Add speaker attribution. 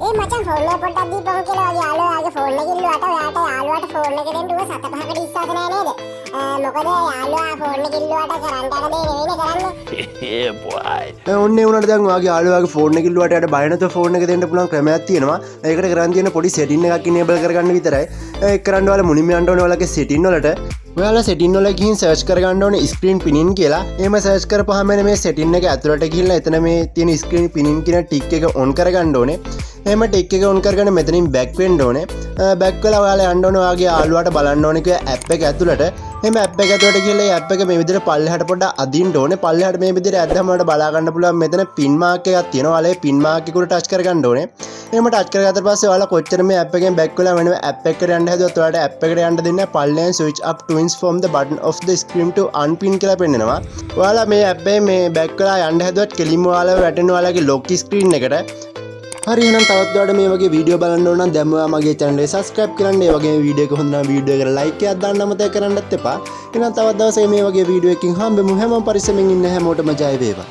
Speaker 1: මචං ෆෝන් එක පොඩ්ඩක් දීපන් කියලා වගේ යාළුවාගේ ෆෝන් එක ඉල්ලුවාට ඔයාට යාළුවාට ෆෝන් එක දෙන්න ඌ සත පහකට ඉස්සාද නෑ නේද? මොකද යාළුවා ෆෝන් එක ඉල්ලුවාට කරන්න යන දේ නෙවෙයිනේ කරන්නේ.
Speaker 2: Yeah boy.
Speaker 3: ඔන්නේ වුණාට දැන් ඔයාගේ යාළුවාගේ ෆෝන් එක ඉල්ලුවාට යාට බය නැතුව ෆෝන් එක දෙන්න පුළුවන් ක්‍රමයක් තියෙනවා. ඒකට කරන් තියෙන පොඩි සෙටින් එකක් ඉනේබල් කරගන්න විතරයි. ඒක කරන්න ඔයාලා මුලින්ම යන්න ඕනේ ඔයාලගේ සෙටින් වලට. ඔයාලා සෙටින් වල ගිහින් සර්ච් කරගන්න ඕනේ ස්ක්‍රීන් පිනින් කියලා. එහෙම සර්ච් කරපුවාම මේ සෙටින් එක ඇතුළට ගිහිල්ලා එතන මේ තියෙන ස්ක්‍රීන් පිනින් කියන ටික් එක ඔන් කරගන්න ඕනේ. එහෙම ටික් එක ඔන් කරගෙන මෙතනින් බෑක් වෙන්න ඕනේ. බෑක් වෙලා ඔයාලා යන්න ඕනේ ඔයාගේ යාළුවාට බලන්න ඕනේ කිය ඇප් එක ඇතුළට. එහෙම ඇප් එක ඇතුළට ගිහලා ඒ ඇප් එක මේ විදිහට පල්ලෙහාට පොඩ්ඩක් අදින්න ඕනේ. පල්ලෙහාට මේ විදිහට ඇද්දාම ඔයාලට බලා ගන්න පුළුවන් මෙතන පින් මාක් එකක් තියෙනවා. ඔයාලා ඒ පින් මාක් එක උඩ ටච් කරගන්න ඕනේ. එහෙම ටච් කරගත්තට පස්සේ ඔයාලා කොච්චර මේ ඇප් එකෙන් බෑක් වෙලා වෙන ඇප් එකකට යන්න හැදුවත් ඔයාලට ඇප් එකට යන්න දෙන්නේ පල්ලෙන් switch up twins from the button of the screen to unpin කියලා පෙන්නනවා. ඔයාලා මේ ඇප් එකේ මේ බෑක් වෙලා යන්න හැදුවත් කෙලින්ම ඔයාලා වැටෙන ඔයාලගේ lock screen එකට. හරි එහෙනම් තවත් ඔයාලට මේ වගේ වීඩියෝ බලන්න ඕන නම් දැන් ඔයා මගේ channel එක subscribe කරන්න. ඒ වගේ වීඩියෝ එක හොඳ නම් වීඩියෝ එකට like එකක් දාන්න අමතක කරන්නත් එපා. එහෙනම් තවත් දවසක මේ වගේ වීඩියෝ එකකින් හම්බෙමු. හැමෝම පරිස්සමින් ඉන්න හැමෝටම ජය වේවා.